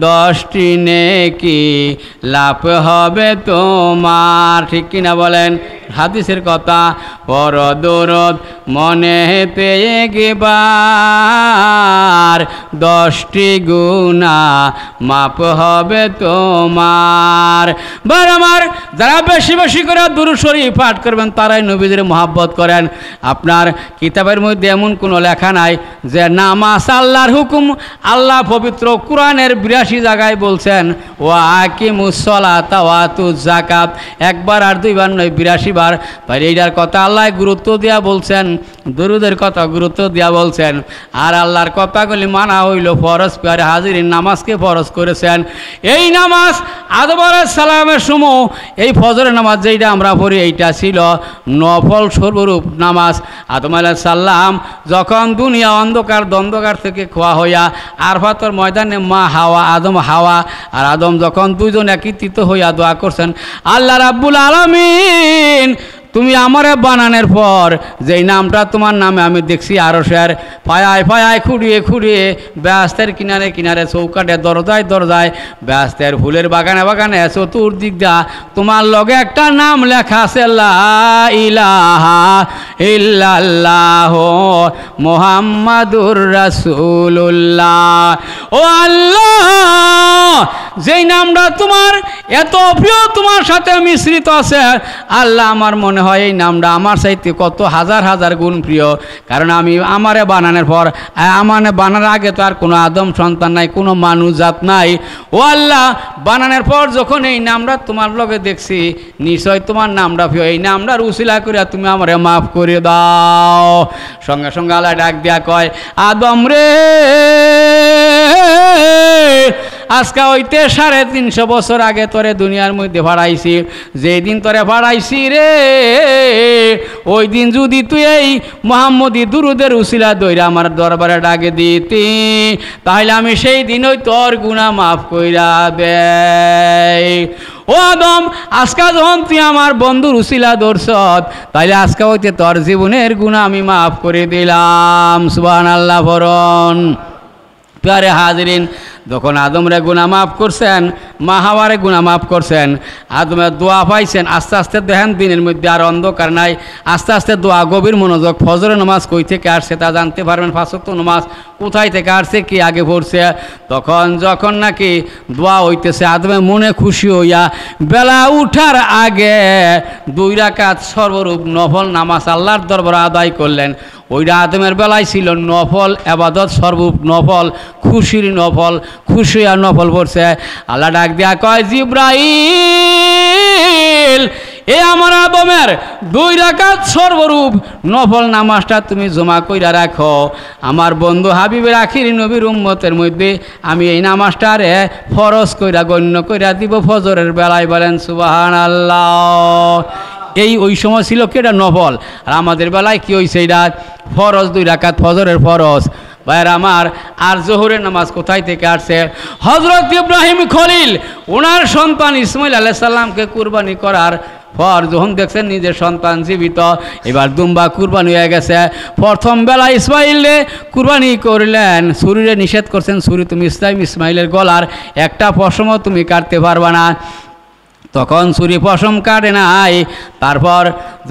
10টি নেকি লাভ হবে তোমার, ঠিক কিনা বলেন? হাদিসের কথা। পর দরুদ মনেতে একবার 10টি গুনাহ মাপ হবে তোমার। বার আমার, যারা বেশি বেশি করে দুরূদ শরীফ পাঠ করবেন তারাই নবীজির মহব্বত করেন। আপনার কিতাবের মধ্যে এমন কোনো লেখা নাই যে নামাজ আল্লাহর হুকুম। আল্লাহ পবিত্র কোরআনের 82 জায়গায় বলছেন ওয়া আকিমুস সালাতা ওয়া আতুজ যাকাত, একবার আর দুইবার নয়, 82 বার। ভাই এইটার কথা আল্লাহ গুরুত্ব দিয়া বলছেন, দুরূদের কথা গুরুত্ব দিয়া বলছেন। আর আল্লাহর কথাগুলি মানা হইল ফরজ। প্রিয় হাজিরিন, নামাজকে ফরজ করেছেন। এই নামাজ আদম আলাইহিস সালামের সময় এই ফজরের নামাজ যেটা আমরা পড়ি এইটা ছিল নফল স্বরূপ নামাজ। আদম আলাইহিস সালাম যখন দুনিয়া অন্ধকার থেকে খোয়া হইয়া আরফাতের ময়দানে মা হাওয়া, আদম হাওয়া আর আদম যখন দুইজন একত্রিত হইয়া দোয়া করছেন, আল্লাহ রাব্বুল আলামিন তুমি আমারে বানানোর পর যেই নামটা তোমার নামে আমি দেখছি আরশের পায়ায় পায়ায় খুঁড়িয়ে খুঁড়িয়ে ব্যস্তের কিনারে কিনারে চৌকাটে দরজায় দরজায় ব্যস্তের ফুলের বাগানে বাগানে চতুর্দিক দা তোমার লগে একটা নাম লেখা আছে লা ইলাহা ইল্লাল্লাহ মুহাম্মাদুর রাসূলুল্লাহ। ও আল্লাহ, যেই নামটা তোমার এত প্রিয় তোমার সাথে মিশ্রিত আছে আল্লাহ, আমার মনে হয় এই নামটা আমার চাইতে কত হাজার হাজার গুণ প্রিয়। কারণ আমি আমারে বানানোর পর, আমার বানানোর আগে তো আর কোনো আদম সন্তান নাই, কোনো মানুষ জাত নাই। ও আল্লাহ, বানানোর পর যখন এই নামটা তোমার লগে দেখছি, নিশ্চয় তোমার নামটা প্রিয়, এই নামটার উসিলা করে তুমি আমারে মাফ করে দাও। সঙ্গে সঙ্গে আল্লাহ ডাক দিয়া কয়, আদম রে, আজকে হইতে 350 বছর আগে তোরে দুনিয়ার মধ্যে ভাড়াইছি, যেই দিন তোরে ভাড়াইছি রে, ওই দিন যদি তুই এই মুহাম্মদী দুরুদের উসিলা দইরা আমার দরবারে ডাকে দিতি, তাহলে আমি সেই দিন ওই তোর গুনাহ মাফ কইরা দেই। ও আদম, আজকে যখন তুই আমার বন্ধুর উসিলা ধরছ, তাইলে আজকে হইতে তোর জীবনের গুনাহ আমি মাফ করে দিলাম। সুবহানাল্লাহ বরণ। প্যারে হাজরিন, যখন আদমরে গুনাহ মাফ করছেন, মা হাওয়ারে গুনাহ মাফ করছেন, আদমের দোয়া পাইছেন, আস্তে আস্তে দেখেন দিনের মধ্যে আর অন্ধকার নাই, আস্তে আস্তে দোয়া গভীর মনোযোগ। ফজরের নামাজ কই থেকে আসছে তা জানতে পারবেন, 5 ওয়াক্ত নামাজ কোথায় থেকে আসছে, কি আগে পড়ছে। তখন যখন নাকি দোয়া হইতেছে, আদমে মনে খুশি হইয়া বেলা উঠার আগে 2 রাকাত সর্বরূপ নফল নামাজ আল্লাহর দরবারে আদায় করলেন। ওইটা আদমের বেলায় ছিল নফল এবাদত, সর্বরূপ নফল, খুশির নফল, খুশি আর নফল পড়ছে। আল্লাহ ডাক দিয়া কয়, জিব্রাইল, এ আমার আদমের 2 রাকাত সর্বরূপ নফল নামাজটা তুমি জমা কইরা রাখো। আমার বন্ধু হাবিবের আখির নবীর উম্মতের মধ্যে আমি এই নামাজটারে ফরজ কইরা গণ্য কইরা দিব ফজরের বেলায়। বলেন সুবহানাল্লাহ। এই ওই সময় ছিল কি এটা নফল, আর আমাদের বেলায় কি হয়েছে, এটা ফরজ, 2 রাকাত ফজরের ফরজ। ভাইয়ের আমার, আর জোহরের নামাজ কোথায় থেকে আসছে? হজরত ইব্রাহিম খলিল ওনার সন্তান ইসমাইল আলাইহিস সালামকে কুরবানি করার পর যখন দেখছেন নিজের সন্তান জীবিত, এবার দুম্বা কুরবানি হয়ে গেছে, প্রথম বেলা ইসমাইলে কুরবানি করলেন, ছুরিরে নিষেধ করছেন, ছুরি তুমি ইসমাইলের গলার একটা পশমও তুমি কাটতে পারবা না। তখন ছুরি পশম কাটে নাই। তারপর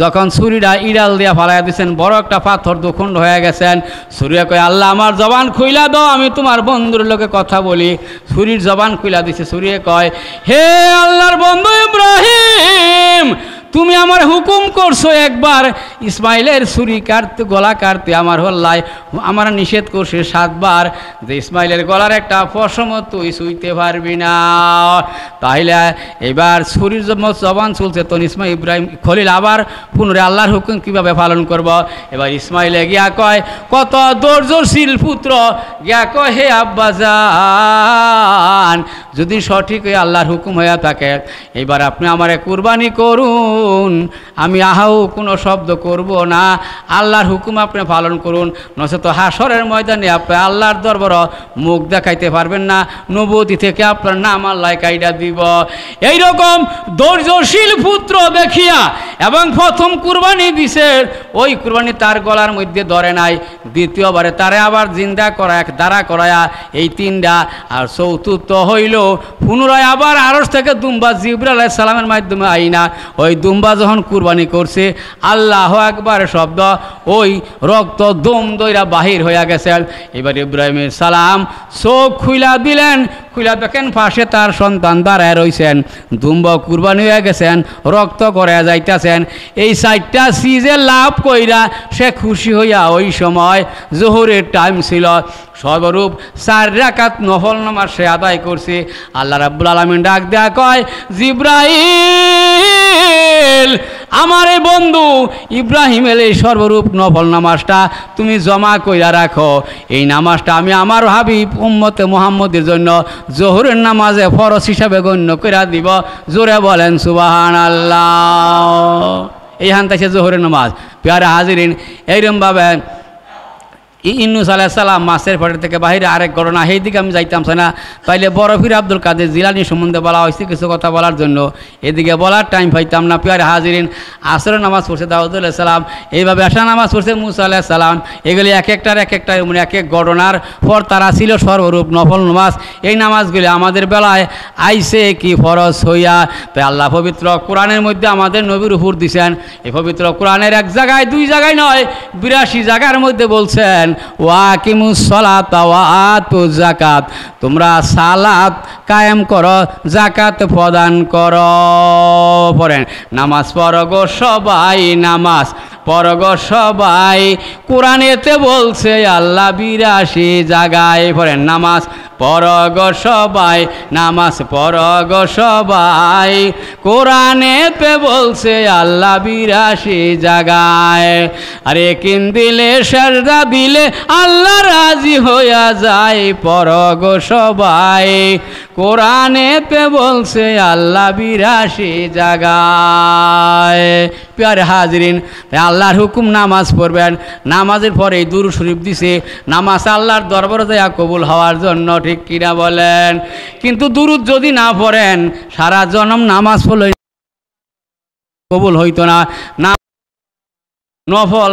যখন ছুরিটা ইডাল দিয়া ফালাই দিয়েছেন, বড় একটা পাথর দুখণ্ড হয়ে গেছেন। ছুরিয়া কয়, আল্লাহ আমার জবান খুইলা দাও, আমি তোমার বন্ধুর লোকে কথা বলি। ছুরির জবান খুইলা দিছে। ছুরিয়ে কয়, হে আল্লাহর বন্ধু ইব্রাহিম, তুমি আমার হুকুম করছো একবার ইসমাইলের ছুরি কাটতে, গলা কাটতে, আমার হল্লায় আমার নিষেধ করছে 7 বার যে ইসমাইলের গলার একটা পশম তুই ছুঁইতে পারবি না। তাইলে এবার ছুরির জবান চলছে, তো ইব্রাহিম খলিল আবার পুনরায় আল্লাহর হুকুম কিভাবে পালন করব। এবার ইসমাইলে গিয়া কয়, কত ধৈর্যশীল পুত্র, গিয়া কয়, হে আব্বাজান, যদি সঠিক হয়ে আল্লাহর হুকুম হয়ে থাকে, এবার আপনি আমারে কুরবানি করুন, আমি আহাও কোনো শব্দ করব না, আল্লাহর হুকুম আপনি পালন করুন, নচেত হাসরের ময়দানে আপনি আল্লাহর দরবার মুখ দেখাইতে পারবেন না, নবুয়তি থেকে আপনার নাম আল্লাহ কাইডা দিব। এইরকম ধৈর্যশীল পুত্র দেখিয়া এবং প্রথম কুরবানি দিছে, ওই কুরবানি তার গলার মধ্যে ধরে নাই, দ্বিতীয়বারে তারে আবার জিন্দা করা, এক দাঁড়া করায়া, এই 3টা, আর চতুর্থ হইল পুনরায় আবার আরশ থেকে দুম্বা জিবরাইল আলাইহিস সালামের মাধ্যমে আইনা ওই দুম্বা যখন কুরবানি করছে, আল্লাহু আকবার শব্দ, ওই রক্ত দম দইরা বাহির হইয়া গেছে। এবার ইব্রাহিমের সালাম চোখ খুইলা দিলেন, খুইলা দেখেন পাশে তার সন্তান দাঁড়ায় রইছেন, দুম্বা কুরবানি হয়ে গেছেন, রক্ত করে যাইতেছেন। এই 4টা সিজে লাভ কইরা সে খুশি হইয়া ওই সময় জোহরের টাইম ছিল, সর্বরূপ 4 রাকাত নফল নামাজ সে আদায় করছে। আল্লাহ রাব্বুল আলামিন ডাক দেয়া কয়, জিব্রাইল, আমার এই বন্ধু ইব্রাহিমের এই সর্বরূপ নফল নামাজটা তুমি জমা কইরা রাখো। এই নামাজটা আমি আমার হাবিব উম্মতে মুহাম্মদের জন্য জোহরের নামাজে ফরজ হিসাবে গণ্য কইরা দিব। জোরে বলেন সুবহানাল্লাহ। এই হান্তাইছে জোহরের নামাজ। প্যারা হাজিরিন, এইরকমভাবে ইউনূস আলাইহিস সালাম মাছের পেট থেকে বাহিরে আরেক ঘটনা, সেই দিকে আমি যাইতাম না, তাইলে বড় পীর আব্দুল কাদের জিলানী সম্বন্ধে বলা হয়েছে কিছু কথা বলার জন্য, এদিকে বলার টাইম পাইতাম না। প্রিয় হাজিরিন, আসরের নামাজ পড়ছে দাউদ আলাইহিস সালাম, এইভাবে আশা নামাজ পড়ছে মুসা আলাইহিস সালাম, এগুলি এক একটা মানে এক এক ঘটনার পর তারা ছিল সর্বরূপ নফল নামাজ। এই নামাজগুলি আমাদের বেলায় আইসে কি ফরজ হইয়া, তাই আল্লাহ পবিত্র কোরআনের মধ্যে আমাদের নবীর উপর দিছেন। এই পবিত্র কোরআনের এক জায়গায় দুই জায়গায় নয় 82 জায়গার মধ্যে বলছেন ওয়াকিমুস সালাতা ওয়া আতুজ যাকাত, তোমরা সালাত কায়েম করো, যাকাত প্রদান করো। পড়েন নামাজ পড়ো গো সবাই, নামাজ পড়ো গো সবাই, কোরআনেতে বলছে আল্লাহ 82 জায়গায়। পড়েন নামাজ পড়ো গো সবাই, নামাজ পড়ো গো সবাই, কোরআনেতে বলছে আল্লাহ 82 জায়গায়। আরে কিন দিলে সেজদা দিলে আল্লাহ রাজি হইয়া যায়, পড়ো গো সবাই, কোরআনেতে বলছে আল্লাহ 82 জায়গায়। প্রিয় হাজিরিন, আল্লাহর হুকুম নামাজ পড়বেন, নামাজের পরে দুরূদ শরীফ দিছে নামাজ আল্লাহর দরবারে যায় কবুল হওয়ার জন্য, ঠিক কিনা বলেন? কিন্তু দুরূদ যদি না পড়েন সারা জনম নামাজ পড়লে কবুল হইতো না। নফল